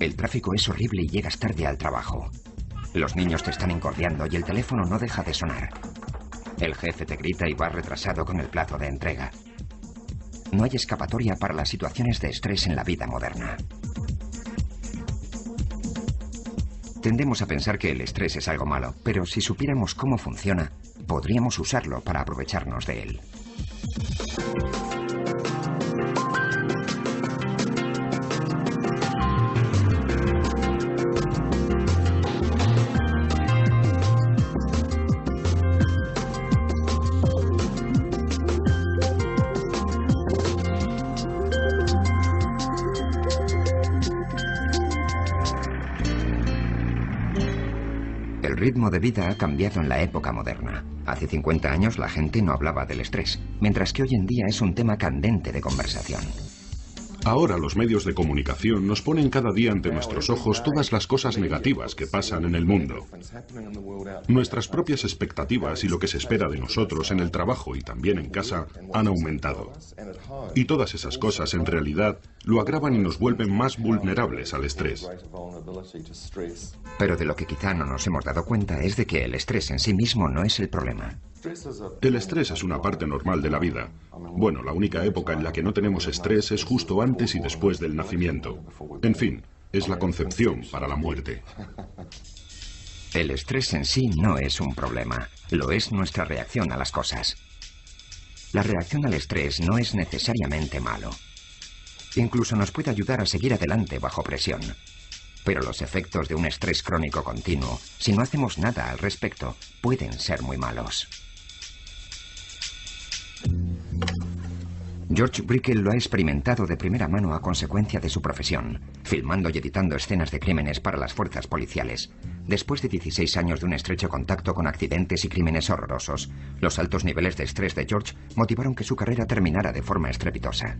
El tráfico es horrible y llegas tarde al trabajo. Los niños te están encordeando y el teléfono no deja de sonar. El jefe te grita y vas retrasado con el plazo de entrega. No hay escapatoria para las situaciones de estrés en la vida moderna. Tendemos a pensar que el estrés es algo malo, pero si supiéramos cómo funciona, podríamos usarlo para aprovecharnos de él. El ritmo de vida ha cambiado en la época moderna. Hace 50 años la gente no hablaba del estrés, mientras que hoy en día es un tema candente de conversación. Ahora los medios de comunicación nos ponen cada día ante nuestros ojos todas las cosas negativas que pasan en el mundo. Nuestras propias expectativas y lo que se espera de nosotros en el trabajo y también en casa han aumentado. Y todas esas cosas en realidad lo agravan y nos vuelven más vulnerables al estrés. Pero de lo que quizá no nos hemos dado cuenta es de que el estrés en sí mismo no es el problema. El estrés es una parte normal de la vida. Bueno, la única época en la que no tenemos estrés es justo antes y después del nacimiento. En fin, es la concepción para la muerte. El estrés en sí no es un problema, lo es nuestra reacción a las cosas. La reacción al estrés no es necesariamente malo. Incluso nos puede ayudar a seguir adelante bajo presión. Pero los efectos de un estrés crónico continuo, si no hacemos nada al respecto, pueden ser muy malos. George Brickell lo ha experimentado de primera mano a consecuencia de su profesión, filmando y editando escenas de crímenes para las fuerzas policiales. Después de 16 años de un estrecho contacto con accidentes y crímenes horrorosos, los altos niveles de estrés de George motivaron que su carrera terminara de forma estrepitosa.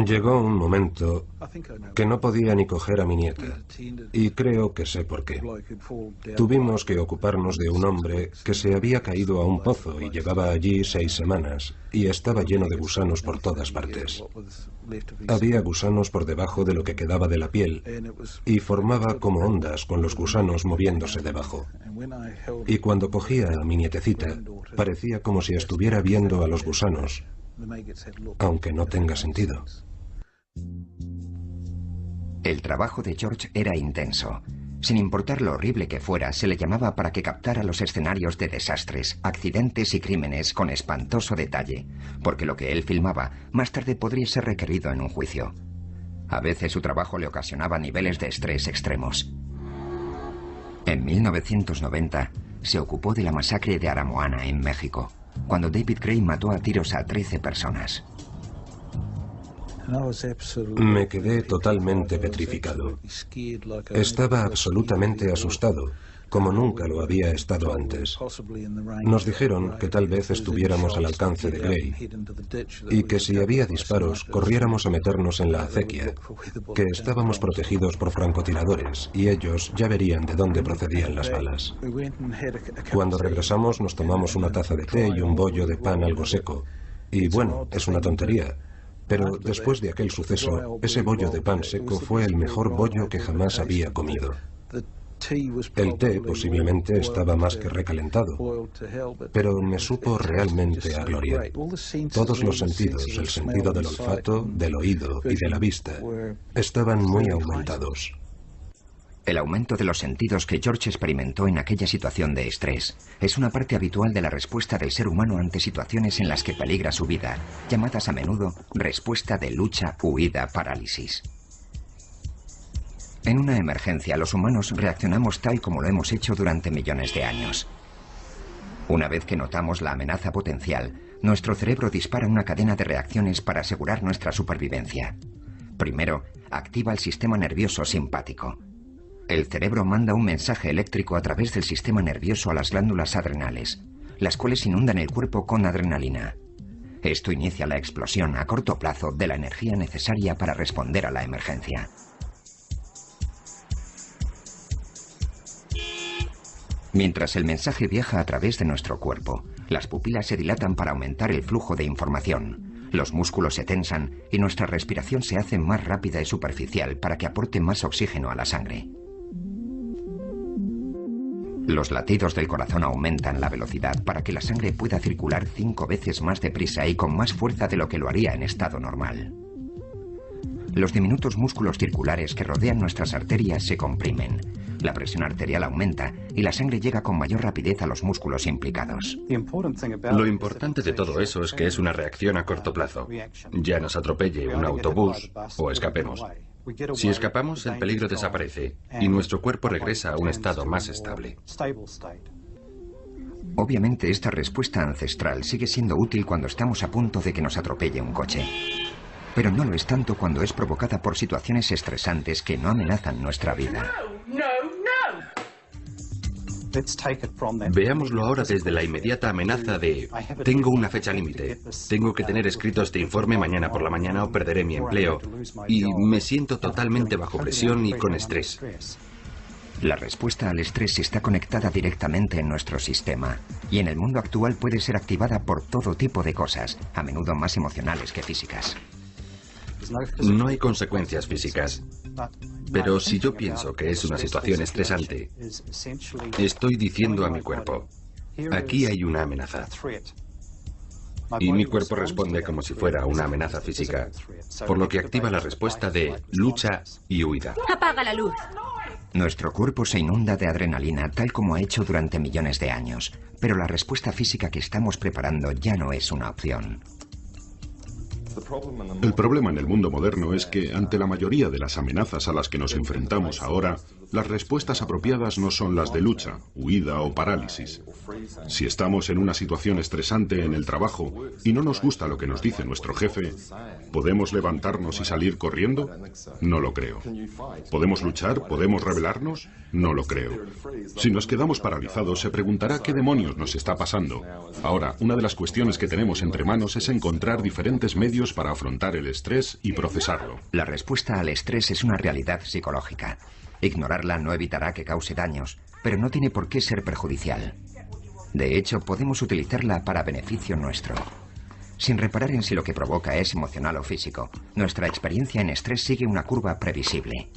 Llegó un momento que no podía ni coger a mi nieta, y creo que sé por qué. Tuvimos que ocuparnos de un hombre que se había caído a un pozo y llevaba allí 6 semanas, y estaba lleno de gusanos por todas partes. Había gusanos por debajo de lo que quedaba de la piel, y formaba como ondas con los gusanos moviéndose debajo. Y cuando cogía a mi nietecita, parecía como si estuviera viendo a los gusanos, aunque no tenga sentido. El trabajo de George era intenso. Sin importar lo horrible que fuera, se le llamaba para que captara los escenarios de desastres, accidentes y crímenes con espantoso detalle, porque lo que él filmaba más tarde podría ser requerido en un juicio. A veces su trabajo le ocasionaba niveles de estrés extremos. En 1990 se ocupó de la masacre de Aramoana en México, cuando David Gray mató a tiros a 13 personas. Me quedé totalmente petrificado. Estaba absolutamente asustado, como nunca lo había estado antes. Nos dijeron que tal vez estuviéramos al alcance de Gray y que si había disparos corriéramos a meternos en la acequia, que estábamos protegidos por francotiradores y ellos ya verían de dónde procedían las balas. Cuando regresamos nos tomamos una taza de té y un bollo de pan algo seco. Y bueno, es una tontería, pero después de aquel suceso, ese bollo de pan seco fue el mejor bollo que jamás había comido. El té posiblemente estaba más que recalentado, pero me supo realmente a gloria. Todos los sentidos, el sentido del olfato, del oído y de la vista, estaban muy aumentados. El aumento de los sentidos que George experimentó en aquella situación de estrés es una parte habitual de la respuesta del ser humano ante situaciones en las que peligra su vida, llamadas a menudo respuesta de lucha, huida, parálisis. En una emergencia, los humanos reaccionamos tal como lo hemos hecho durante millones de años. Una vez que notamos la amenaza potencial, nuestro cerebro dispara una cadena de reacciones para asegurar nuestra supervivencia. Primero, activa el sistema nervioso simpático. El cerebro manda un mensaje eléctrico a través del sistema nervioso a las glándulas adrenales, las cuales inundan el cuerpo con adrenalina. Esto inicia la explosión a corto plazo de la energía necesaria para responder a la emergencia. Mientras el mensaje viaja a través de nuestro cuerpo, las pupilas se dilatan para aumentar el flujo de información. Los músculos se tensan y nuestra respiración se hace más rápida y superficial para que aporte más oxígeno a la sangre. Los latidos del corazón aumentan la velocidad para que la sangre pueda circular 5 veces más deprisa y con más fuerza de lo que lo haría en estado normal. Los diminutos músculos circulares que rodean nuestras arterias se comprimen. La presión arterial aumenta y la sangre llega con mayor rapidez a los músculos implicados. Lo importante de todo eso es que es una reacción a corto plazo. Ya nos atropelle un autobús o escapemos. Si escapamos, el peligro desaparece y nuestro cuerpo regresa a un estado más estable. Obviamente, esta respuesta ancestral sigue siendo útil cuando estamos a punto de que nos atropelle un coche. Pero no lo es tanto cuando es provocada por situaciones estresantes que no amenazan nuestra vida. Veámoslo ahora desde la inmediata amenaza de tengo una fecha límite, tengo que tener escrito este informe mañana por la mañana o perderé mi empleo y me siento totalmente bajo presión y con estrés. La respuesta al estrés está conectada directamente en nuestro sistema y en el mundo actual puede ser activada por todo tipo de cosas, a menudo más emocionales que físicas. No hay consecuencias físicas, pero si yo pienso que es una situación estresante, estoy diciendo a mi cuerpo, aquí hay una amenaza. Y mi cuerpo responde como si fuera una amenaza física, por lo que activa la respuesta de lucha y huida. ¡Apaga la luz! Nuestro cuerpo se inunda de adrenalina tal como ha hecho durante millones de años, pero la respuesta física que estamos preparando ya no es una opción. El problema en el mundo moderno es que, ante la mayoría de las amenazas a las que nos enfrentamos ahora, las respuestas apropiadas no son las de lucha, huida o parálisis. Si estamos en una situación estresante en el trabajo y no nos gusta lo que nos dice nuestro jefe, ¿podemos levantarnos y salir corriendo? No lo creo. ¿Podemos luchar? ¿Podemos rebelarnos? No lo creo. Si nos quedamos paralizados, se preguntará qué demonios nos está pasando. Ahora, una de las cuestiones que tenemos entre manos es encontrar diferentes medios para afrontar el estrés y procesarlo. La respuesta al estrés es una realidad psicológica. Ignorarla no evitará que cause daños, pero no tiene por qué ser perjudicial. De hecho, podemos utilizarla para beneficio nuestro. Sin reparar en si lo que provoca es emocional o físico, nuestra experiencia en estrés sigue una curva previsible.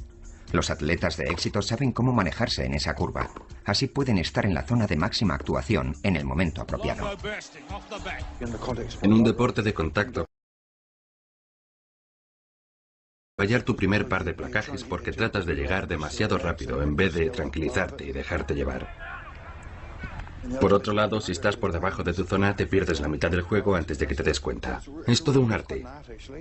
Los atletas de éxito saben cómo manejarse en esa curva. Así pueden estar en la zona de máxima actuación en el momento apropiado. En un deporte de contacto, fallar tu primer par de placajes porque tratas de llegar demasiado rápido en vez de tranquilizarte y dejarte llevar. Por otro lado, si estás por debajo de tu zona, te pierdes la mitad del juego antes de que te des cuenta. Es todo un arte.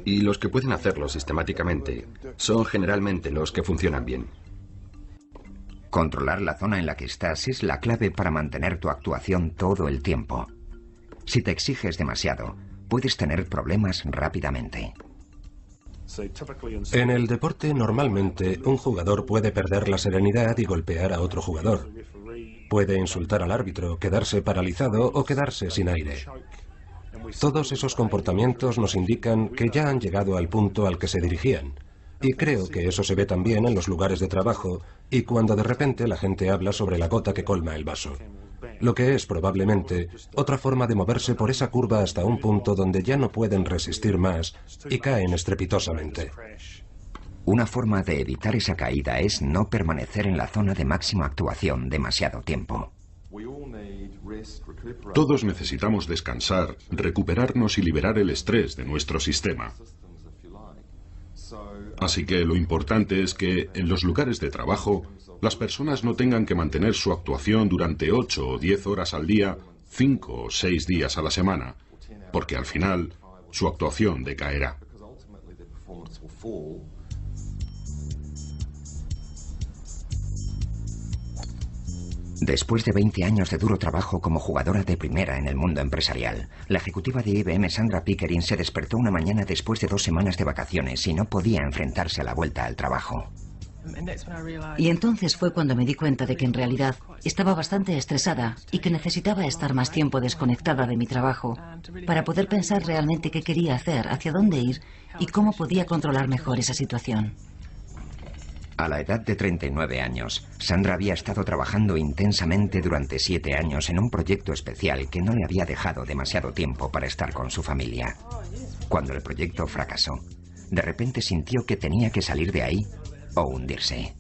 Y los que pueden hacerlo sistemáticamente son generalmente los que funcionan bien. Controlar la zona en la que estás es la clave para mantener tu actuación todo el tiempo. Si te exiges demasiado, puedes tener problemas rápidamente. En el deporte, normalmente, un jugador puede perder la serenidad y golpear a otro jugador. Puede insultar al árbitro, quedarse paralizado o quedarse sin aire. Todos esos comportamientos nos indican que ya han llegado al punto al que se dirigían. Y creo que eso se ve también en los lugares de trabajo y cuando de repente la gente habla sobre la gota que colma el vaso. Lo que es probablemente otra forma de moverse por esa curva hasta un punto donde ya no pueden resistir más y caen estrepitosamente. Una forma de evitar esa caída es no permanecer en la zona de máxima actuación demasiado tiempo. Todos necesitamos descansar, recuperarnos y liberar el estrés de nuestro sistema. Así que lo importante es que en los lugares de trabajo las personas no tengan que mantener su actuación durante 8 o 10 horas al día, 5 o 6 días a la semana, porque al final su actuación decaerá. Después de 20 años de duro trabajo como jugadora de primera en el mundo empresarial, la ejecutiva de IBM, Sandra Pickering, se despertó una mañana después de 2 semanas de vacaciones y no podía enfrentarse a la vuelta al trabajo. Y entonces fue cuando me di cuenta de que en realidad estaba bastante estresada y que necesitaba estar más tiempo desconectada de mi trabajo para poder pensar realmente qué quería hacer, hacia dónde ir y cómo podía controlar mejor esa situación. A la edad de 39 años, Sandra había estado trabajando intensamente durante 7 años en un proyecto especial que no le había dejado demasiado tiempo para estar con su familia. Cuando el proyecto fracasó, de repente sintió que tenía que salir de ahí o hundirse.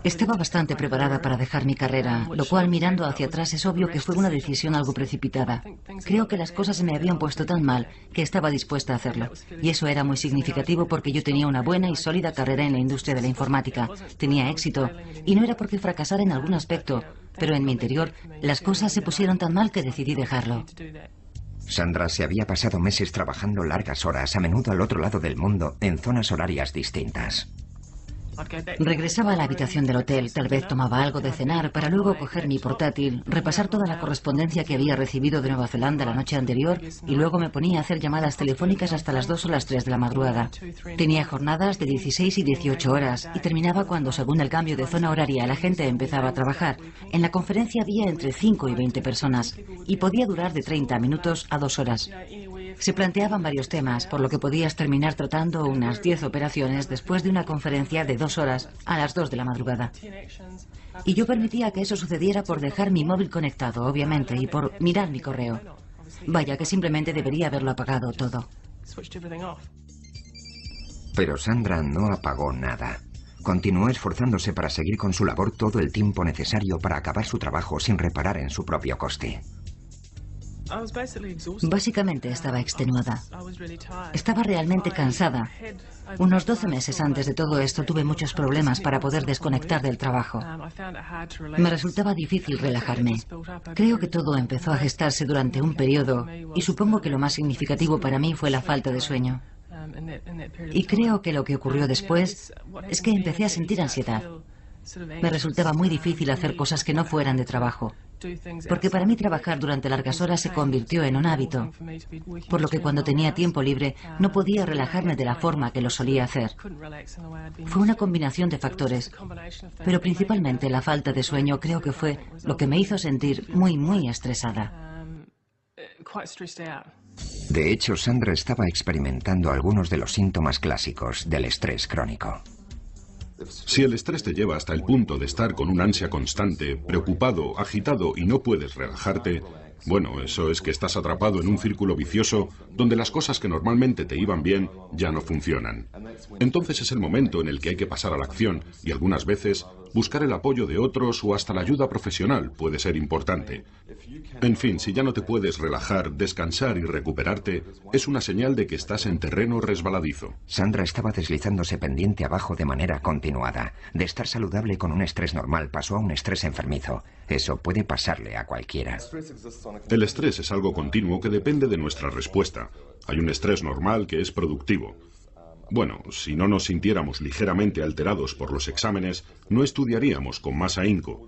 Estaba bastante preparada para dejar mi carrera, lo cual mirando hacia atrás es obvio que fue una decisión algo precipitada. Creo que las cosas se me habían puesto tan mal que estaba dispuesta a hacerlo. Y eso era muy significativo porque yo tenía una buena y sólida carrera en la industria de la informática. Tenía éxito y no era porque fracasara en algún aspecto, pero en mi interior las cosas se pusieron tan mal que decidí dejarlo. Sandra se había pasado meses trabajando largas horas, a menudo al otro lado del mundo, en zonas horarias distintas. Regresaba a la habitación del hotel, tal vez tomaba algo de cenar para luego coger mi portátil, repasar toda la correspondencia que había recibido de Nueva Zelanda la noche anterior y luego me ponía a hacer llamadas telefónicas hasta las 2 o las 3 de la madrugada. Tenía jornadas de 16 y 18 horas y terminaba cuando, según el cambio de zona horaria, la gente empezaba a trabajar. En la conferencia había entre 5 y 20 personas y podía durar de 30 minutos a 2 horas. Se planteaban varios temas, por lo que podías terminar tratando unas 10 operaciones después de una conferencia de 2 horas a las 2 de la madrugada. Y yo permitía que eso sucediera por dejar mi móvil conectado, obviamente, y por mirar mi correo. Vaya que simplemente debería haberlo apagado todo. Pero Sandra no apagó nada. Continuó esforzándose para seguir con su labor todo el tiempo necesario para acabar su trabajo sin reparar en su propio coste. Básicamente estaba extenuada. Estaba realmente cansada. Unos 12 meses antes de todo esto tuve muchos problemas para poder desconectar del trabajo. Me resultaba difícil relajarme. Creo que todo empezó a gestarse durante un periodo y supongo que lo más significativo para mí fue la falta de sueño. Y creo que lo que ocurrió después es que empecé a sentir ansiedad. Me resultaba muy difícil hacer cosas que no fueran de trabajo, porque para mí trabajar durante largas horas se convirtió en un hábito, por lo que cuando tenía tiempo libre no podía relajarme de la forma que lo solía hacer. Fue una combinación de factores, pero principalmente la falta de sueño creo que fue lo que me hizo sentir muy estresada. De hecho, Sandra estaba experimentando algunos de los síntomas clásicos del estrés crónico. Si el estrés te lleva hasta el punto de estar con un ansia constante, preocupado, agitado y no puedes relajarte, bueno, eso es que estás atrapado en un círculo vicioso donde las cosas que normalmente te iban bien ya no funcionan. Entonces es el momento en el que hay que pasar a la acción y algunas veces buscar el apoyo de otros o hasta la ayuda profesional puede ser importante. En fin, si ya no te puedes relajar, descansar y recuperarte, es una señal de que estás en terreno resbaladizo. Sandra estaba deslizándose pendiente abajo de manera continuada. De estar saludable con un estrés normal pasó a un estrés enfermizo. Eso puede pasarle a cualquiera. El estrés es algo continuo que depende de nuestra respuesta. Hay un estrés normal que es productivo. Bueno, si no nos sintiéramos ligeramente alterados por los exámenes, no estudiaríamos con más ahínco.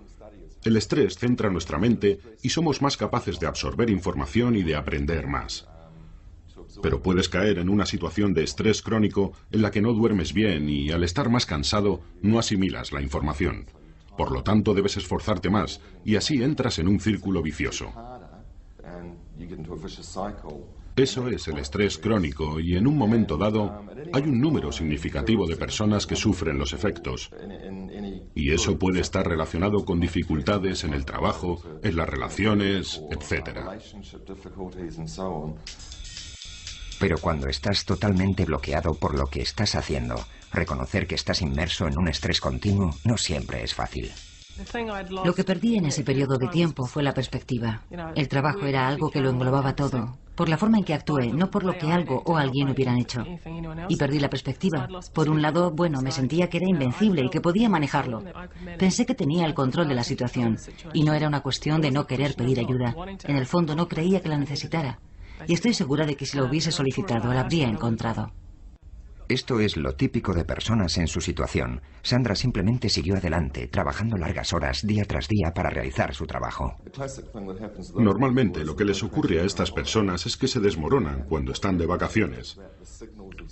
El estrés centra nuestra mente y somos más capaces de absorber información y de aprender más. Pero puedes caer en una situación de estrés crónico en la que no duermes bien y al estar más cansado no asimilas la información. Por lo tanto, debes esforzarte más y así entras en un círculo vicioso. Eso es el estrés crónico y en un momento dado hay un número significativo de personas que sufren los efectos. Y eso puede estar relacionado con dificultades en el trabajo, en las relaciones, etc. Pero cuando estás totalmente bloqueado por lo que estás haciendo, reconocer que estás inmerso en un estrés continuo no siempre es fácil. Lo que perdí en ese periodo de tiempo fue la perspectiva. El trabajo era algo que lo englobaba todo, por la forma en que actué, no por lo que algo o alguien hubieran hecho. Y perdí la perspectiva. Por un lado, bueno, me sentía que era invencible y que podía manejarlo. Pensé que tenía el control de la situación, y no era una cuestión de no querer pedir ayuda. En el fondo no creía que la necesitara. Y estoy segura de que si lo hubiese solicitado, la habría encontrado. Esto es lo típico de personas en su situación. Sandra simplemente siguió adelante, trabajando largas horas, día tras día, para realizar su trabajo. Normalmente lo que les ocurre a estas personas es que se desmoronan cuando están de vacaciones.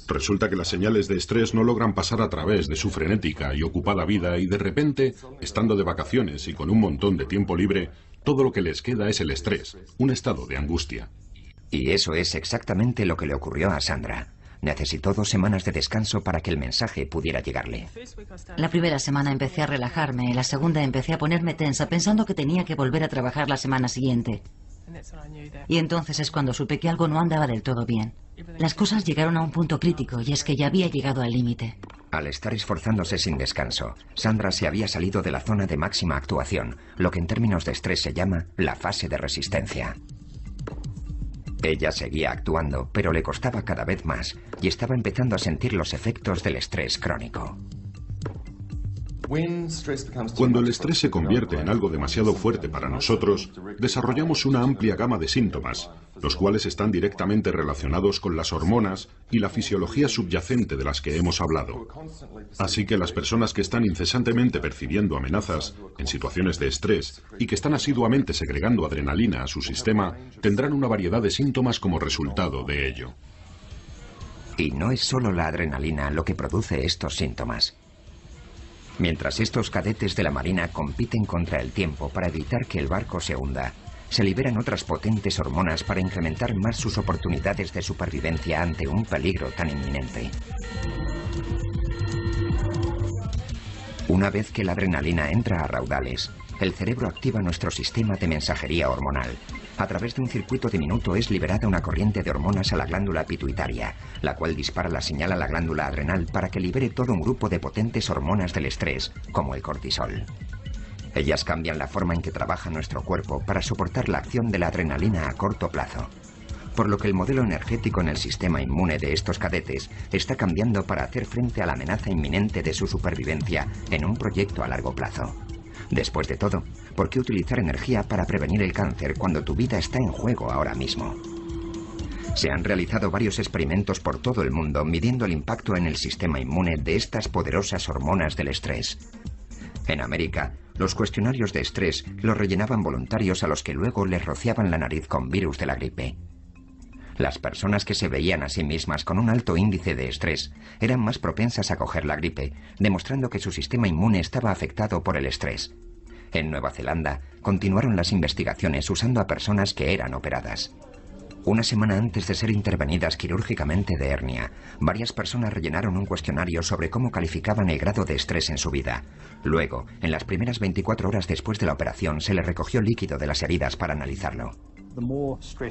Resulta que las señales de estrés no logran pasar a través de su frenética y ocupada vida y de repente, estando de vacaciones y con un montón de tiempo libre, todo lo que les queda es el estrés, un estado de angustia. Y eso es exactamente lo que le ocurrió a Sandra. Necesitó 2 semanas de descanso para que el mensaje pudiera llegarle. La primera semana empecé a relajarme, la segunda empecé a ponerme tensa pensando que tenía que volver a trabajar la semana siguiente. Y entonces es cuando supe que algo no andaba del todo bien. Las cosas llegaron a un punto crítico y es que ya había llegado al límite. Al estar esforzándose sin descanso, Sandra se había salido de la zona de máxima actuación, lo que en términos de estrés se llama la fase de resistencia. Ella seguía actuando, pero le costaba cada vez más y estaba empezando a sentir los efectos del estrés crónico. Cuando el estrés se convierte en algo demasiado fuerte para nosotros, desarrollamos una amplia gama de síntomas, los cuales están directamente relacionados con las hormonas y la fisiología subyacente de las que hemos hablado. Así que las personas que están incesantemente percibiendo amenazas en situaciones de estrés y que están asiduamente segregando adrenalina a su sistema, tendrán una variedad de síntomas como resultado de ello. Y no es solo la adrenalina lo que produce estos síntomas. Mientras estos cadetes de la Marina compiten contra el tiempo para evitar que el barco se hunda, se liberan otras potentes hormonas para incrementar más sus oportunidades de supervivencia ante un peligro tan inminente. Una vez que la adrenalina entra a raudales, el cerebro activa nuestro sistema de mensajería hormonal. A través de un circuito diminuto es liberada una corriente de hormonas a la glándula pituitaria, la cual dispara la señal a la glándula adrenal para que libere todo un grupo de potentes hormonas del estrés, como el cortisol. Ellas cambian la forma en que trabaja nuestro cuerpo para soportar la acción de la adrenalina a corto plazo, por lo que el modelo energético en el sistema inmune de estos cadetes está cambiando para hacer frente a la amenaza inminente de su supervivencia en un proyecto a largo plazo. Después de todo, ¿por qué utilizar energía para prevenir el cáncer cuando tu vida está en juego ahora mismo? Se han realizado varios experimentos por todo el mundo midiendo el impacto en el sistema inmune de estas poderosas hormonas del estrés. En América, los cuestionarios de estrés los rellenaban voluntarios a los que luego les rociaban la nariz con virus de la gripe. Las personas que se veían a sí mismas con un alto índice de estrés eran más propensas a coger la gripe, demostrando que su sistema inmune estaba afectado por el estrés. En Nueva Zelanda, continuaron las investigaciones usando a personas que eran operadas. Una semana antes de ser intervenidas quirúrgicamente de hernia, varias personas rellenaron un cuestionario sobre cómo calificaban el grado de estrés en su vida. Luego, en las primeras 24 horas después de la operación, se le recogió líquido de las heridas para analizarlo.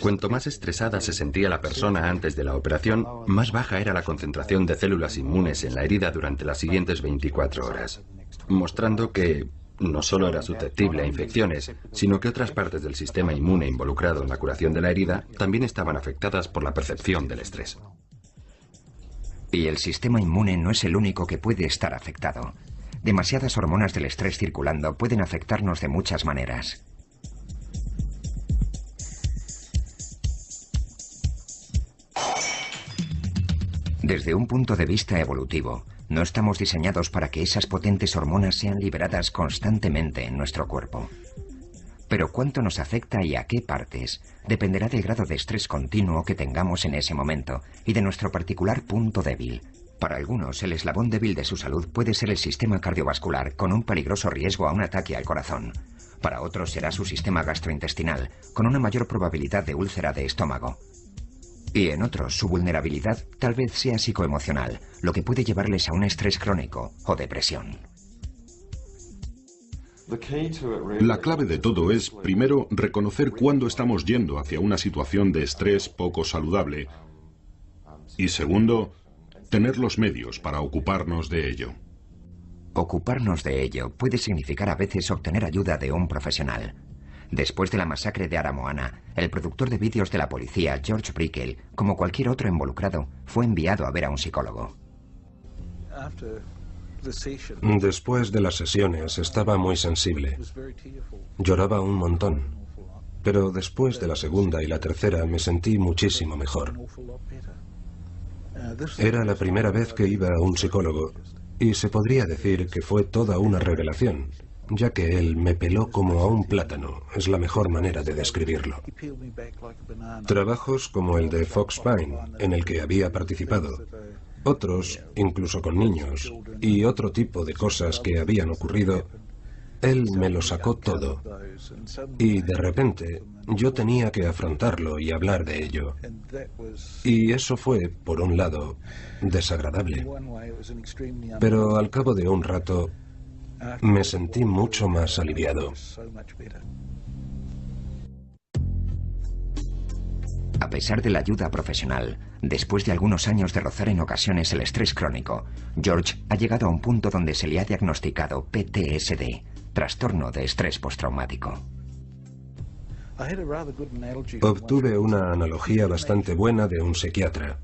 Cuanto más estresada se sentía la persona antes de la operación, más baja era la concentración de células inmunes en la herida durante las siguientes 24 horas, mostrando que no solo era susceptible a infecciones, sino que otras partes del sistema inmune involucrado en la curación de la herida también estaban afectadas por la percepción del estrés. Y el sistema inmune no es el único que puede estar afectado. Demasiadas hormonas del estrés circulando pueden afectarnos de muchas maneras. Desde un punto de vista evolutivo, no estamos diseñados para que esas potentes hormonas sean liberadas constantemente en nuestro cuerpo. Pero cuánto nos afecta y a qué partes dependerá del grado de estrés continuo que tengamos en ese momento y de nuestro particular punto débil. Para algunos, el eslabón débil de su salud puede ser el sistema cardiovascular, con un peligroso riesgo a un ataque al corazón. Para otros será su sistema gastrointestinal, con una mayor probabilidad de úlcera de estómago. Y en otros, su vulnerabilidad tal vez sea psicoemocional, lo que puede llevarles a un estrés crónico o depresión. La clave de todo es, primero, reconocer cuándo estamos yendo hacia una situación de estrés poco saludable. Y segundo, tener los medios para ocuparnos de ello. Ocuparnos de ello puede significar a veces obtener ayuda de un profesional. Después de la masacre de Aramoana, el productor de vídeos de la policía, George Brickell, como cualquier otro involucrado, fue enviado a ver a un psicólogo. Después de las sesiones estaba muy sensible. Lloraba un montón. Pero después de la segunda y la tercera me sentí muchísimo mejor. Era la primera vez que iba a un psicólogo y se podría decir que fue toda una revelación, ya que él me peló como a un plátano, es la mejor manera de describirlo. Trabajos como el de Fox Pine, en el que había participado, otros, incluso con niños, y otro tipo de cosas que habían ocurrido, Él me lo sacó todo. Y de repente yo tenía que afrontarlo y hablar de ello. Y eso fue, por un lado, desagradable. Pero al cabo de un rato me sentí mucho más aliviado. A pesar de la ayuda profesional, después de algunos años de rozar en ocasiones el estrés crónico, George ha llegado a un punto donde se le ha diagnosticado PTSD, trastorno de estrés postraumático. Obtuve una analogía bastante buena de un psiquiatra.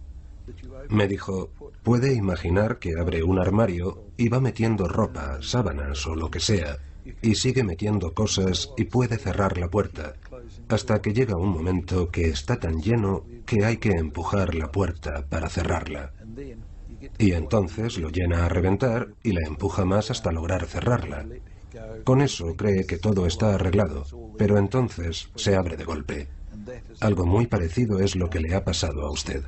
Me dijo, puede imaginar que abre un armario y va metiendo ropa, sábanas o lo que sea, y sigue metiendo cosas y puede cerrar la puerta, hasta que llega un momento que está tan lleno que hay que empujar la puerta para cerrarla. Y entonces lo llena a reventar y la empuja más hasta lograr cerrarla. Con eso cree que todo está arreglado, pero entonces se abre de golpe. Algo muy parecido es lo que le ha pasado a usted.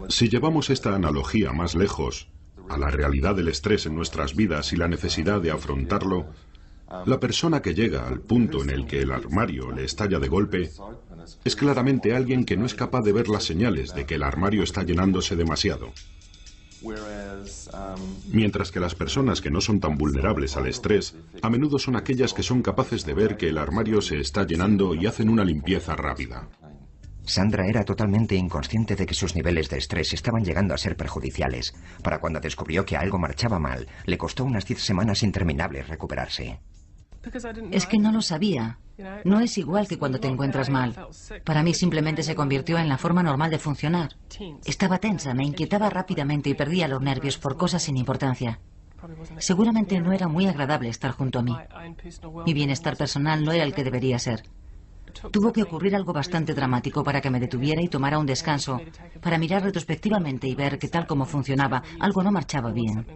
Si llevamos esta analogía más lejos, a la realidad del estrés en nuestras vidas y la necesidad de afrontarlo, la persona que llega al punto en el que el armario le estalla de golpe es claramente alguien que no es capaz de ver las señales de que el armario está llenándose demasiado. Mientras que las personas que no son tan vulnerables al estrés, a menudo son aquellas que son capaces de ver que el armario se está llenando y hacen una limpieza rápida. Sandra era totalmente inconsciente de que sus niveles de estrés estaban llegando a ser perjudiciales. Para cuando descubrió que algo marchaba mal, le costó unas 10 semanas interminables recuperarse. Es que no lo sabía. No es igual que cuando te encuentras mal. Para mí simplemente se convirtió en la forma normal de funcionar. Estaba tensa, me inquietaba rápidamente y perdía los nervios por cosas sin importancia. Seguramente no era muy agradable estar junto a mí. Mi bienestar personal no era el que debería ser. Tuvo que ocurrir algo bastante dramático para que me detuviera y tomara un descanso, para mirar retrospectivamente y ver que tal como funcionaba, algo no marchaba bien.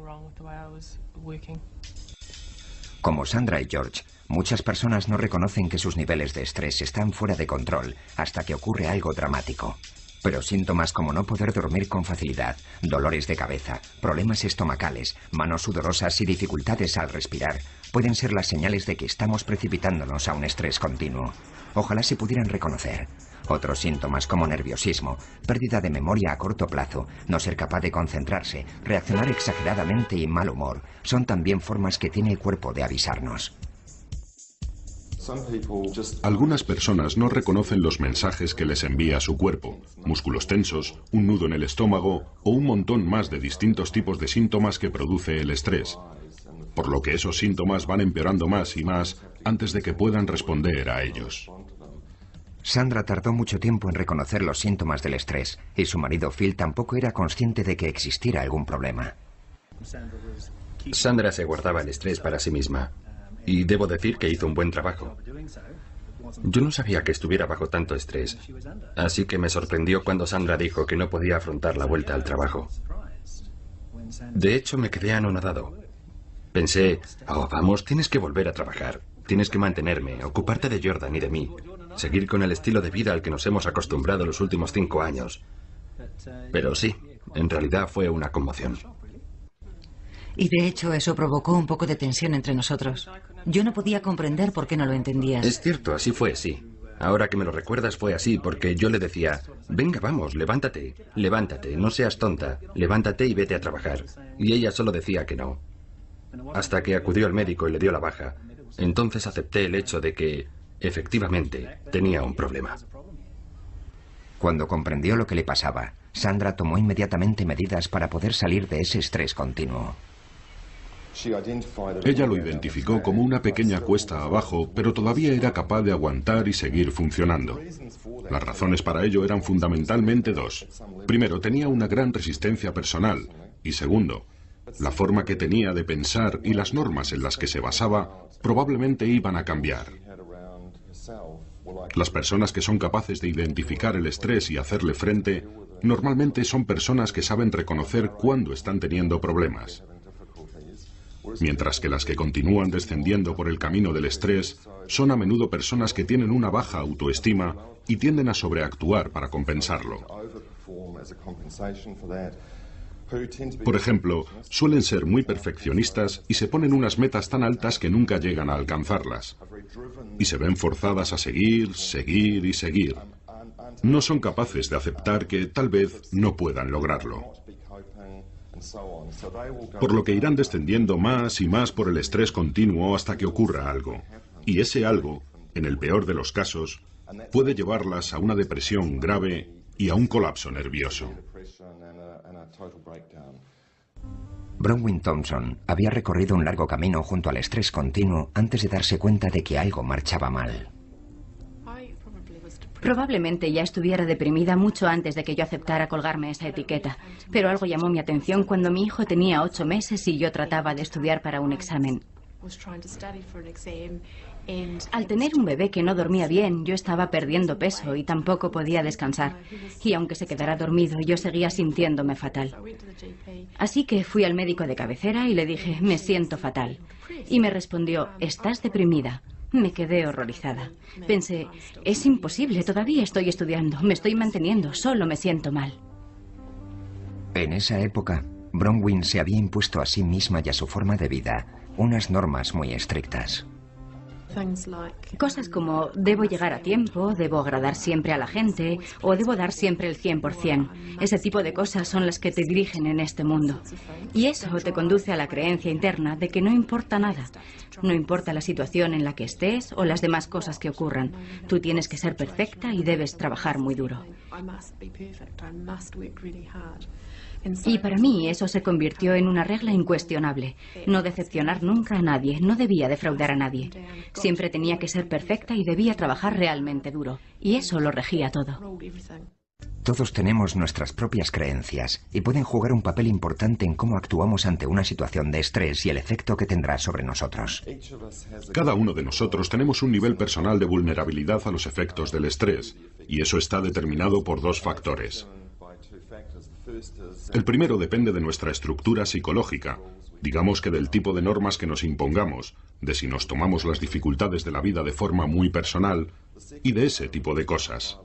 Como Sandra y George, muchas personas no reconocen que sus niveles de estrés están fuera de control hasta que ocurre algo dramático. Pero síntomas como no poder dormir con facilidad, dolores de cabeza, problemas estomacales, manos sudorosas y dificultades al respirar pueden ser las señales de que estamos precipitándonos a un estrés continuo. Ojalá se pudieran reconocer. Otros síntomas como nerviosismo, pérdida de memoria a corto plazo, no ser capaz de concentrarse, reaccionar exageradamente y mal humor, son también formas que tiene el cuerpo de avisarnos. Algunas personas no reconocen los mensajes que les envía su cuerpo, músculos tensos, un nudo en el estómago o un montón más de distintos tipos de síntomas que produce el estrés, por lo que esos síntomas van empeorando más y más antes de que puedan responder a ellos. Sandra tardó mucho tiempo en reconocer los síntomas del estrés y su marido Phil tampoco era consciente de que existiera algún problema. Sandra se guardaba el estrés para sí misma. Y debo decir que hizo un buen trabajo. Yo no sabía que estuviera bajo tanto estrés, así que me sorprendió cuando Sandra dijo que no podía afrontar la vuelta al trabajo. De hecho, me quedé anonadado. Pensé, oh, vamos, tienes que volver a trabajar, tienes que mantenerme, ocuparte de Jordan y de mí, seguir con el estilo de vida al que nos hemos acostumbrado los últimos 5 años. Pero sí, en realidad fue una conmoción. Y de hecho eso provocó un poco de tensión entre nosotros. Yo no podía comprender por qué no lo entendías. Es cierto, así fue, sí. Ahora que me lo recuerdas fue así, porque yo le decía, venga, vamos, levántate, levántate, no seas tonta, levántate y vete a trabajar. Y ella solo decía que no. Hasta que acudió al médico y le dio la baja. Entonces acepté el hecho de que, efectivamente, tenía un problema. Cuando comprendió lo que le pasaba, Sandra tomó inmediatamente medidas para poder salir de ese estrés continuo. Ella lo identificó como una pequeña cuesta abajo, pero todavía era capaz de aguantar y seguir funcionando. Las razones para ello eran fundamentalmente 2. Primero, tenía una gran resistencia personal. Y segundo, la forma que tenía de pensar y las normas en las que se basaba probablemente iban a cambiar. Las personas que son capaces de identificar el estrés y hacerle frente, normalmente son personas que saben reconocer cuándo están teniendo problemas. Mientras que las que continúan descendiendo por el camino del estrés son a menudo personas que tienen una baja autoestima y tienden a sobreactuar para compensarlo. Por ejemplo, suelen ser muy perfeccionistas y se ponen unas metas tan altas que nunca llegan a alcanzarlas. Y se ven forzadas a seguir, seguir y seguir. No son capaces de aceptar que tal vez no puedan lograrlo. Por lo que irán descendiendo más y más por el estrés continuo hasta que ocurra algo. Y ese algo, en el peor de los casos, puede llevarlas a una depresión grave y a un colapso nervioso. Bronwyn Thompson había recorrido un largo camino junto al estrés continuo antes de darse cuenta de que algo marchaba mal. Probablemente ya estuviera deprimida mucho antes de que yo aceptara colgarme esa etiqueta, pero algo llamó mi atención cuando mi hijo tenía 8 meses y yo trataba de estudiar para un examen. Al tener un bebé que no dormía bien, yo estaba perdiendo peso y tampoco podía descansar. Y aunque se quedara dormido, yo seguía sintiéndome fatal. Así que fui al médico de cabecera y le dije, me siento fatal. Y me respondió, ¿estás deprimida? Me quedé horrorizada. Pensé, es imposible, todavía estoy estudiando, me estoy manteniendo, solo me siento mal. En esa época, Bronwyn se había impuesto a sí misma y a su forma de vida unas normas muy estrictas. Cosas como, debo llegar a tiempo, debo agradar siempre a la gente, o debo dar siempre el 100%. Ese tipo de cosas son las que te dirigen en este mundo. Y eso te conduce a la creencia interna de que no importa nada. No importa la situación en la que estés o las demás cosas que ocurran. Tú tienes que ser perfecta y debes trabajar muy duro. Y para mí eso se convirtió en una regla incuestionable. No decepcionar nunca a nadie, no debía defraudar a nadie. Siempre tenía que ser perfecta y debía trabajar realmente duro. Y eso lo regía todo. Todos tenemos nuestras propias creencias y pueden jugar un papel importante en cómo actuamos ante una situación de estrés y el efecto que tendrá sobre nosotros. Cada uno de nosotros tenemos un nivel personal de vulnerabilidad a los efectos del estrés, y eso está determinado por 2 factores. El primero depende de nuestra estructura psicológica, digamos que del tipo de normas que nos impongamos, de si nos tomamos las dificultades de la vida de forma muy personal y de ese tipo de cosas.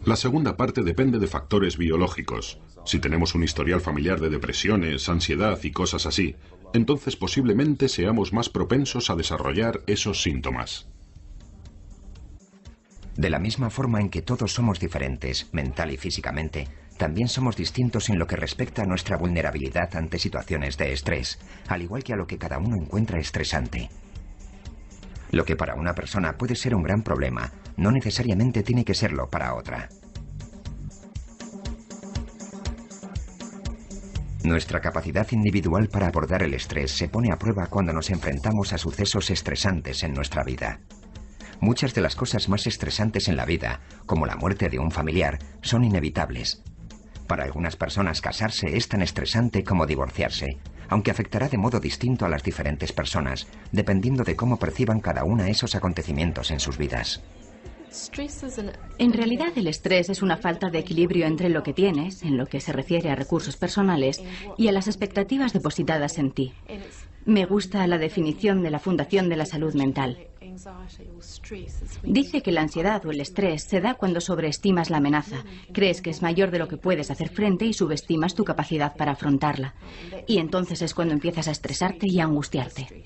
La segunda parte depende de factores biológicos. Si tenemos un historial familiar de depresiones, ansiedad y cosas así, entonces posiblemente seamos más propensos a desarrollar esos síntomas. De la misma forma en que todos somos diferentes, mental y físicamente, también somos distintos en lo que respecta a nuestra vulnerabilidad ante situaciones de estrés, al igual que a lo que cada uno encuentra estresante. Lo que para una persona puede ser un gran problema, no necesariamente tiene que serlo para otra. Nuestra capacidad individual para abordar el estrés se pone a prueba cuando nos enfrentamos a sucesos estresantes en nuestra vida. Muchas de las cosas más estresantes en la vida, como la muerte de un familiar, son inevitables. Para algunas personas casarse es tan estresante como divorciarse, aunque afectará de modo distinto a las diferentes personas, dependiendo de cómo perciban cada una esos acontecimientos en sus vidas. En realidad el estrés es una falta de equilibrio entre lo que tienes, en lo que se refiere a recursos personales, y a las expectativas depositadas en ti. Me gusta la definición de la Fundación de la Salud Mental. Dice que la ansiedad o el estrés se da cuando sobreestimas la amenaza, crees que es mayor de lo que puedes hacer frente y subestimas tu capacidad para afrontarla. Y entonces es cuando empiezas a estresarte y a angustiarte.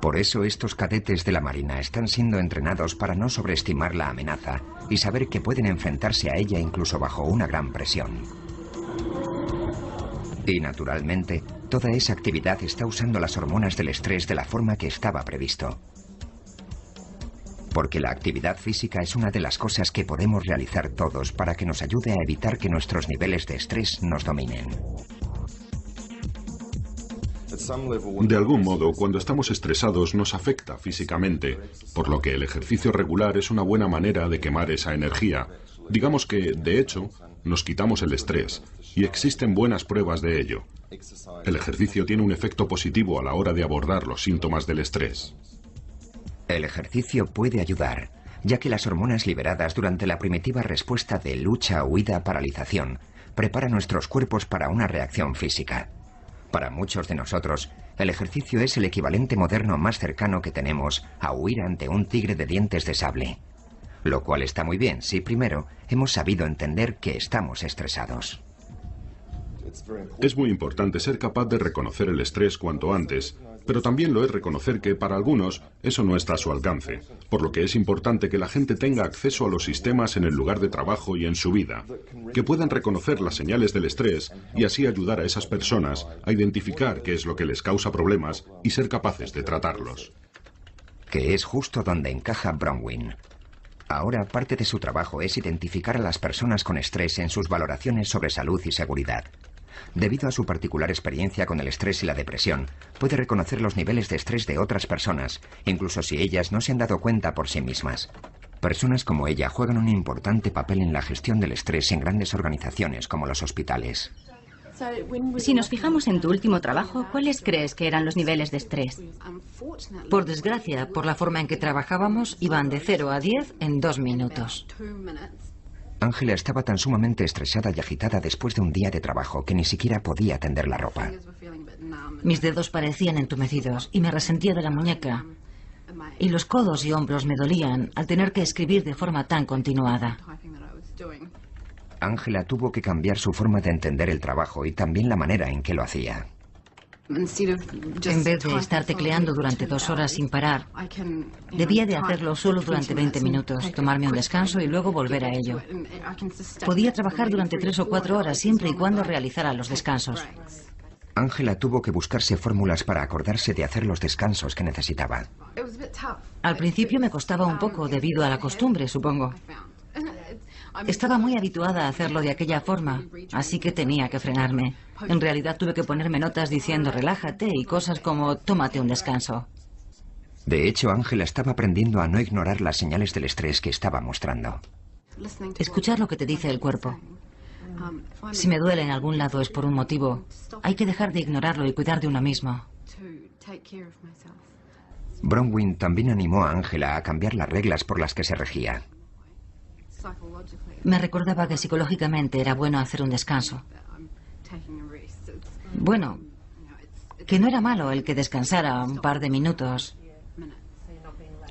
Por eso estos cadetes de la Marina están siendo entrenados para no sobreestimar la amenaza y saber que pueden enfrentarse a ella incluso bajo una gran presión. Y naturalmente, toda esa actividad está usando las hormonas del estrés de la forma que estaba previsto. Porque la actividad física es una de las cosas que podemos realizar todos para que nos ayude a evitar que nuestros niveles de estrés nos dominen. De algún modo, cuando estamos estresados nos afecta físicamente, por lo que el ejercicio regular es una buena manera de quemar esa energía. Digamos que, de hecho, nos quitamos el estrés, y existen buenas pruebas de ello. El ejercicio tiene un efecto positivo a la hora de abordar los síntomas del estrés. El ejercicio puede ayudar, ya que las hormonas liberadas durante la primitiva respuesta de lucha, huida, paralización, preparan nuestros cuerpos para una reacción física. Para muchos de nosotros, el ejercicio es el equivalente moderno más cercano que tenemos a huir ante un tigre de dientes de sable. Lo cual está muy bien si primero hemos sabido entender que estamos estresados. Es muy importante ser capaz de reconocer el estrés cuanto antes, pero también lo es reconocer que para algunos eso no está a su alcance, por lo que es importante que la gente tenga acceso a los sistemas en el lugar de trabajo y en su vida, que puedan reconocer las señales del estrés y así ayudar a esas personas a identificar qué es lo que les causa problemas y ser capaces de tratarlos. Que es justo donde encaja Bronwyn. Ahora parte de su trabajo es identificar a las personas con estrés en sus valoraciones sobre salud y seguridad. Debido a su particular experiencia con el estrés y la depresión, puede reconocer los niveles de estrés de otras personas, incluso si ellas no se han dado cuenta por sí mismas. Personas como ella juegan un importante papel en la gestión del estrés en grandes organizaciones como los hospitales. Si nos fijamos en tu último trabajo, ¿cuáles crees que eran los niveles de estrés? Por desgracia, por la forma en que trabajábamos, iban de 0 a 10 en 2 minutos. Ángela estaba tan sumamente estresada y agitada después de un día de trabajo que ni siquiera podía tender la ropa. Mis dedos parecían entumecidos y me resentía de la muñeca. Y los codos y hombros me dolían al tener que escribir de forma tan continuada. Ángela tuvo que cambiar su forma de entender el trabajo y también la manera en que lo hacía. En vez de estar tecleando durante 2 horas sin parar, debía de hacerlo solo durante 20 minutos, tomarme un descanso y luego volver a ello. Podía trabajar durante 3 o 4 horas siempre y cuando realizara los descansos. Ángela tuvo que buscarse fórmulas para acordarse de hacer los descansos que necesitaba. Al principio me costaba un poco debido a la costumbre, supongo. Estaba muy habituada a hacerlo de aquella forma, así que tenía que frenarme. En realidad tuve que ponerme notas diciendo relájate y cosas como tómate un descanso. De hecho, Ángela estaba aprendiendo a no ignorar las señales del estrés que estaba mostrando. Escuchar lo que te dice el cuerpo. Si me duele en algún lado es por un motivo. Hay que dejar de ignorarlo y cuidar de uno mismo. Bronwyn también animó a Ángela a cambiar las reglas por las que se regía. Me recordaba que psicológicamente era bueno hacer un descanso. Bueno, que no era malo el que descansara un par de minutos.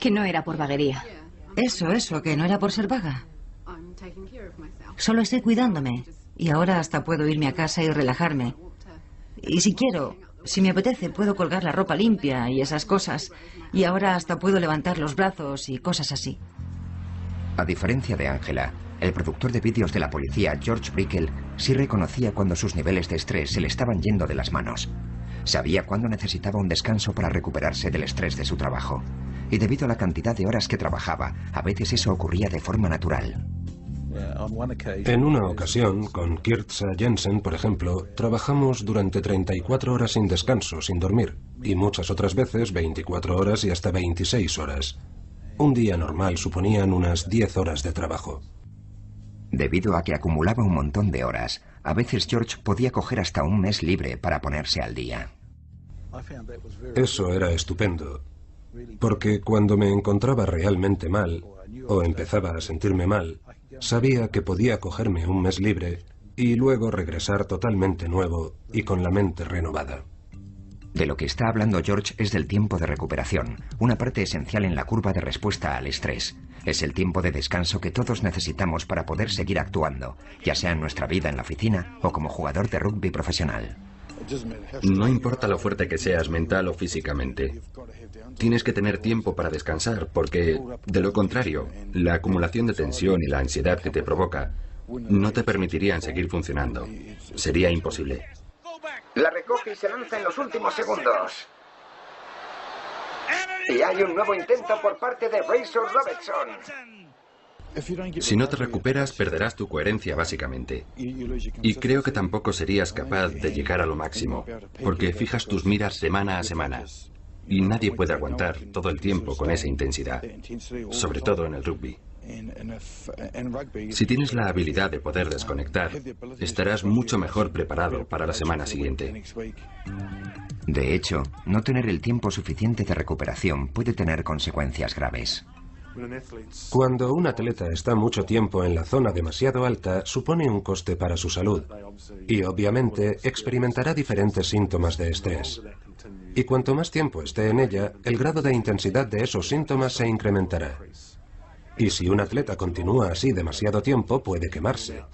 Que no era por vaguería. Eso, que no era por ser vaga. Solo estoy cuidándome y ahora hasta puedo irme a casa y relajarme. Y si quiero, si me apetece, puedo colgar la ropa limpia y esas cosas. Y ahora hasta puedo levantar los brazos y cosas así. A diferencia de Ángela, el productor de vídeos de la policía, George Brickell, sí reconocía cuando sus niveles de estrés se le estaban yendo de las manos. Sabía cuándo necesitaba un descanso para recuperarse del estrés de su trabajo. Y debido a la cantidad de horas que trabajaba, a veces eso ocurría de forma natural. En una ocasión, con Kirtza Jensen, por ejemplo, trabajamos durante 34 horas sin descanso, sin dormir, y muchas otras veces 24 horas y hasta 26 horas. Un día normal suponían unas 10 horas de trabajo. Debido a que acumulaba un montón de horas, a veces George podía coger hasta un mes libre para ponerse al día. Eso era estupendo, porque cuando me encontraba realmente mal, o empezaba a sentirme mal, sabía que podía cogerme un mes libre y luego regresar totalmente nuevo y con la mente renovada. De lo que está hablando George es del tiempo de recuperación, una parte esencial en la curva de respuesta al estrés. Es el tiempo de descanso que todos necesitamos para poder seguir actuando, ya sea en nuestra vida en la oficina o como jugador de rugby profesional. No importa lo fuerte que seas mental o físicamente. Tienes que tener tiempo para descansar, porque, de lo contrario, la acumulación de tensión y la ansiedad que te provoca no te permitirían seguir funcionando. Sería imposible. La recoge y se lanza en los últimos segundos. Y hay un nuevo intento por parte de Razor Robertson. Si no te recuperas, perderás tu coherencia, básicamente. Y creo que tampoco serías capaz de llegar a lo máximo, porque fijas tus miras semana a semana. Y nadie puede aguantar todo el tiempo con esa intensidad, sobre todo en el rugby. Si tienes la habilidad de poder desconectar, estarás mucho mejor preparado para la semana siguiente. De hecho, no tener el tiempo suficiente de recuperación puede tener consecuencias graves. Cuando un atleta está mucho tiempo en la zona demasiado alta, supone un coste para su salud y obviamente experimentará diferentes síntomas de estrés. Y cuanto más tiempo esté en ella, el grado de intensidad de esos síntomas se incrementará. Y si un atleta continúa así demasiado tiempo, puede quemarse.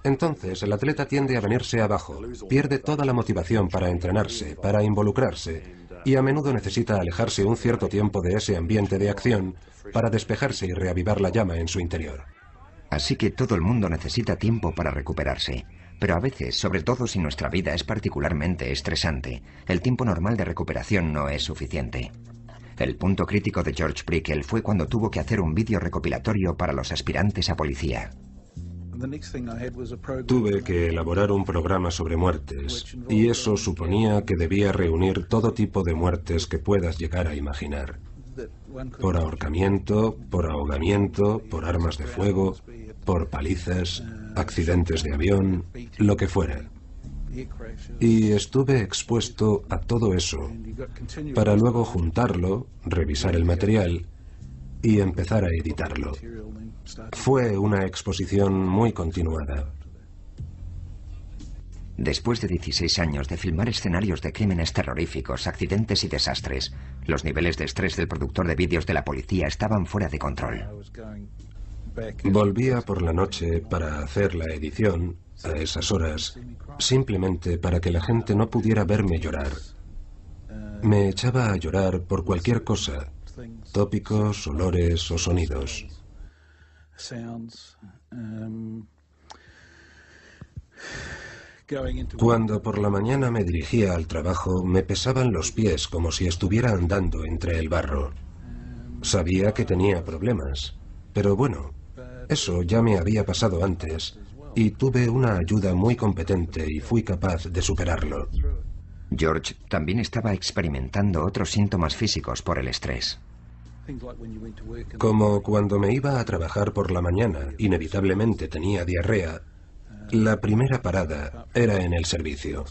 Entonces, el atleta tiende a venirse abajo, pierde toda la motivación para entrenarse, para involucrarse, y a menudo necesita alejarse un cierto tiempo de ese ambiente de acción para despejarse y reavivar la llama en su interior. Así que todo el mundo necesita tiempo para recuperarse. Pero a veces, sobre todo si nuestra vida es particularmente estresante, el tiempo normal de recuperación no es suficiente. El punto crítico de George Brickell fue cuando tuvo que hacer un vídeo recopilatorio para los aspirantes a policía. Tuve que elaborar un programa sobre muertes, y eso suponía que debía reunir todo tipo de muertes que puedas llegar a imaginar. Por ahorcamiento, por ahogamiento, por armas de fuego, por palizas, accidentes de avión, lo que fuera. Y estuve expuesto a todo eso, para luego juntarlo, revisar el material y empezar a editarlo. Fue una exposición muy continuada. Después de 16 años de filmar escenarios de crímenes terroríficos, accidentes y desastres, los niveles de estrés del productor de vídeos de la policía estaban fuera de control. Volvía por la noche para hacer la edición a esas horas, simplemente para que la gente no pudiera verme llorar. Me echaba a llorar por cualquier cosa, tópicos, olores o sonidos. Cuando por la mañana me dirigía al trabajo, me pesaban los pies como si estuviera andando entre el barro. Sabía que tenía problemas, pero bueno, eso ya me había pasado antes y tuve una ayuda muy competente y fui capaz de superarlo. George también estaba experimentando otros síntomas físicos por el estrés. Como cuando me iba a trabajar por la mañana, inevitablemente tenía diarrea, la primera parada era en el servicio.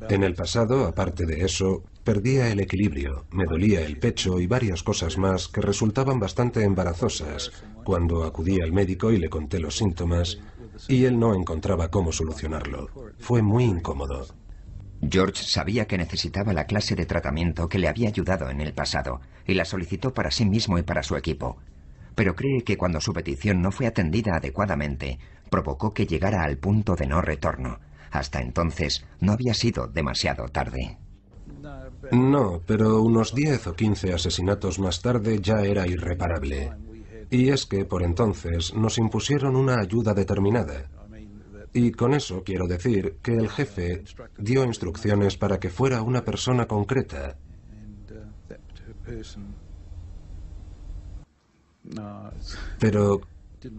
En el pasado, aparte de eso, perdía el equilibrio, me dolía el pecho y varias cosas más que resultaban bastante embarazosas cuando acudí al médico y le conté los síntomas y él no encontraba cómo solucionarlo. Fue muy incómodo. George sabía que necesitaba la clase de tratamiento que le había ayudado en el pasado y la solicitó para sí mismo y para su equipo. Pero cree que cuando su petición no fue atendida adecuadamente, provocó que llegara al punto de no retorno. Hasta entonces no había sido demasiado tarde. No, pero unos 10 o 15 asesinatos más tarde ya era irreparable. Y es que por entonces nos impusieron una ayuda determinada. Y con eso quiero decir que el jefe dio instrucciones para que fuera una persona concreta. Pero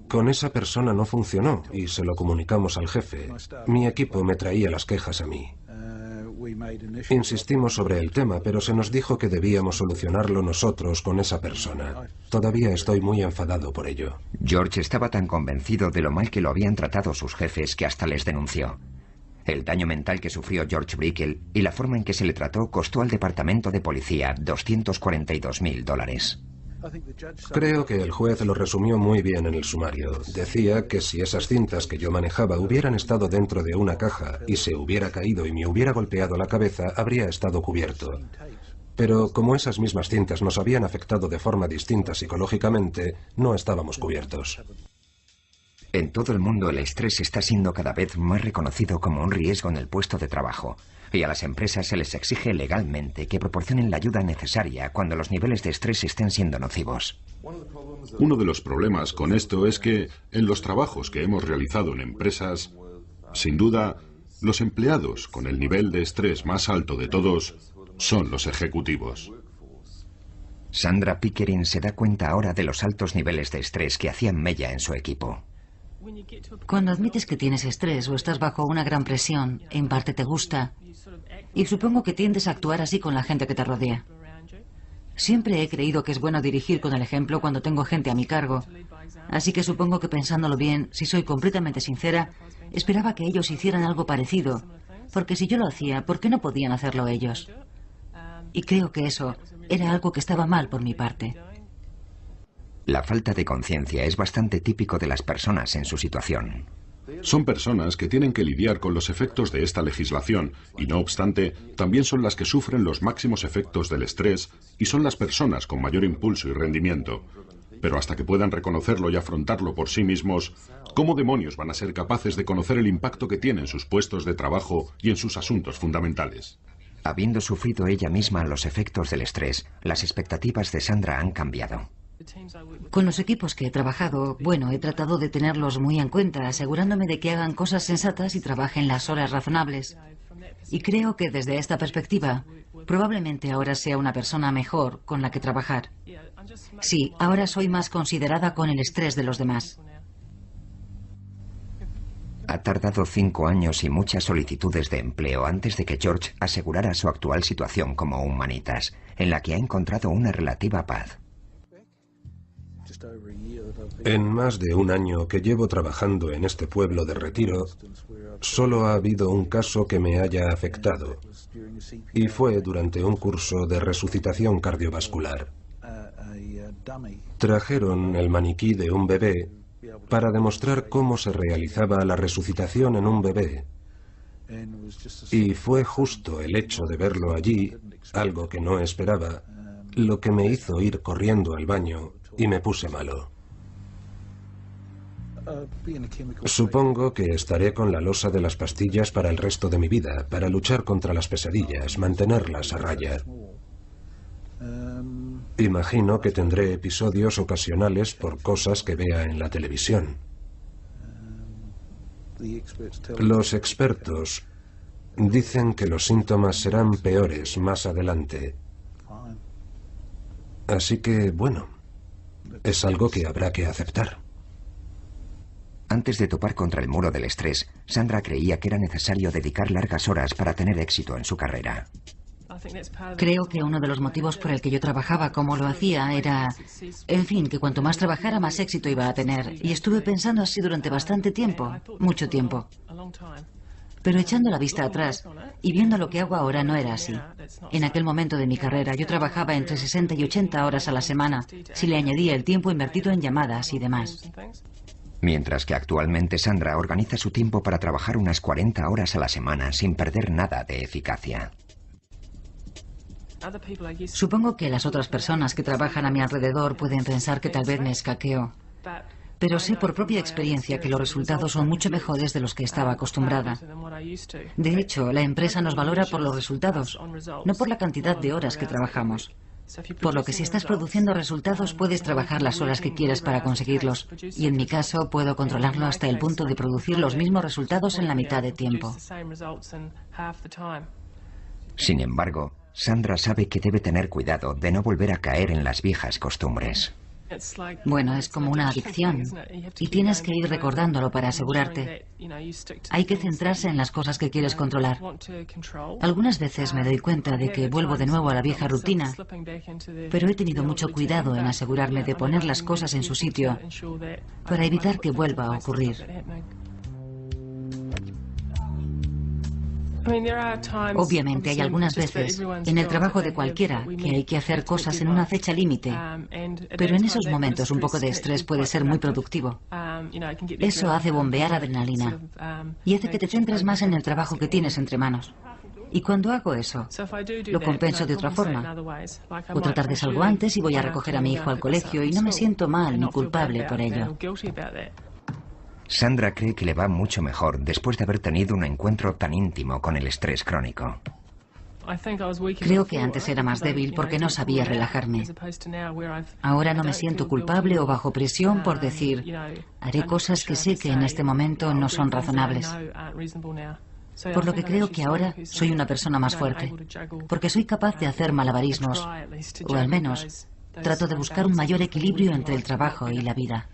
con esa persona no funcionó y se lo comunicamos al jefe. Mi equipo me traía las quejas a mí. Insistimos sobre el tema, pero se nos dijo que debíamos solucionarlo nosotros con esa persona. Todavía estoy muy enfadado por ello. George estaba tan convencido de lo mal que lo habían tratado sus jefes que hasta les denunció. El daño mental que sufrió George Brickell y la forma en que se le trató costó al departamento de policía $242.000. Creo que el juez lo resumió muy bien en el sumario. Decía que si esas cintas que yo manejaba hubieran estado dentro de una caja y se hubiera caído y me hubiera golpeado la cabeza, habría estado cubierto. Pero como esas mismas cintas nos habían afectado de forma distinta psicológicamente, no estábamos cubiertos. En todo el mundo el estrés está siendo cada vez más reconocido como un riesgo en el puesto de trabajo. Y a las empresas se les exige legalmente que proporcionen la ayuda necesaria cuando los niveles de estrés estén siendo nocivos. Uno de los problemas con esto es que en los trabajos que hemos realizado en empresas, sin duda, los empleados con el nivel de estrés más alto de todos son los ejecutivos. Sandra Pickering se da cuenta ahora de los altos niveles de estrés que hacían mella en su equipo. Cuando admites que tienes estrés o estás bajo una gran presión, en parte te gusta, y supongo que tiendes a actuar así con la gente que te rodea. Siempre he creído que es bueno dirigir con el ejemplo cuando tengo gente a mi cargo, así que supongo que pensándolo bien, si soy completamente sincera, esperaba que ellos hicieran algo parecido, porque si yo lo hacía, ¿por qué no podían hacerlo ellos? Y creo que eso era algo que estaba mal por mi parte. La falta de conciencia es bastante típico de las personas en su situación. Son personas que tienen que lidiar con los efectos de esta legislación y, no obstante, también son las que sufren los máximos efectos del estrés y son las personas con mayor impulso y rendimiento. Pero hasta que puedan reconocerlo y afrontarlo por sí mismos, ¿cómo demonios van a ser capaces de conocer el impacto que tienen sus puestos de trabajo y en sus asuntos fundamentales? Habiendo sufrido ella misma los efectos del estrés, las expectativas de Sandra han cambiado. Con los equipos que he trabajado, bueno, he tratado de tenerlos muy en cuenta, asegurándome de que hagan cosas sensatas y trabajen las horas razonables. Y creo que desde esta perspectiva, probablemente ahora sea una persona mejor con la que trabajar. Sí, ahora soy más considerada con el estrés de los demás. Ha tardado 5 años y muchas solicitudes de empleo antes de que George asegurara su actual situación como humanitas, en la que ha encontrado una relativa paz. En más de un año que llevo trabajando en este pueblo de retiro, solo ha habido un caso que me haya afectado, y fue durante un curso de resucitación cardiovascular. Trajeron el maniquí de un bebé para demostrar cómo se realizaba la resucitación en un bebé. Y fue justo el hecho de verlo allí, algo que no esperaba, lo que me hizo ir corriendo al baño y me puse malo. Supongo que estaré con la losa de las pastillas para el resto de mi vida, para luchar contra las pesadillas, mantenerlas a raya. Imagino que tendré episodios ocasionales por cosas que vea en la televisión. Los expertos dicen que los síntomas serán peores más adelante. Así que, bueno, es algo que habrá que aceptar. Antes de topar contra el muro del estrés, Sandra creía que era necesario dedicar largas horas para tener éxito en su carrera. Creo que uno de los motivos por el que yo trabajaba como lo hacía era, en fin, que cuanto más trabajara, más éxito iba a tener. Y estuve pensando así durante bastante tiempo, mucho tiempo. Pero echando la vista atrás y viendo lo que hago ahora, no era así. En aquel momento de mi carrera, yo trabajaba entre 60 y 80 horas a la semana, si le añadía el tiempo invertido en llamadas y demás. Mientras que actualmente Sandra organiza su tiempo para trabajar unas 40 horas a la semana sin perder nada de eficacia. Supongo que las otras personas que trabajan a mi alrededor pueden pensar que tal vez me escaqueo. Pero sé por propia experiencia que los resultados son mucho mejores de los que estaba acostumbrada. De hecho, la empresa nos valora por los resultados, no por la cantidad de horas que trabajamos. Por lo que si estás produciendo resultados, puedes trabajar las horas que quieras para conseguirlos. Y en mi caso, puedo controlarlo hasta el punto de producir los mismos resultados en la mitad de tiempo. Sin embargo, Sandra sabe que debe tener cuidado de no volver a caer en las viejas costumbres. Bueno, es como una adicción y tienes que ir recordándolo para asegurarte. Hay que centrarse en las cosas que quieres controlar. Algunas veces me doy cuenta de que vuelvo de nuevo a la vieja rutina, pero he tenido mucho cuidado en asegurarme de poner las cosas en su sitio para evitar que vuelva a ocurrir. Obviamente hay algunas veces en el trabajo de cualquiera que hay que hacer cosas en una fecha límite, pero en esos momentos un poco de estrés puede ser muy productivo. Eso hace bombear adrenalina y hace que te centres más en el trabajo que tienes entre manos. Y cuando hago eso, lo compenso de otra forma. Otra tarde salgo antes y voy a recoger a mi hijo al colegio y no me siento mal ni culpable por ello. Sandra cree que le va mucho mejor después de haber tenido un encuentro tan íntimo con el estrés crónico. Creo que antes era más débil porque no sabía relajarme. Ahora no me siento culpable o bajo presión por decir, haré cosas que sé que en este momento no son razonables. Por lo que creo que ahora soy una persona más fuerte, porque soy capaz de hacer malabarismos, o al menos trato de buscar un mayor equilibrio entre el trabajo y la vida.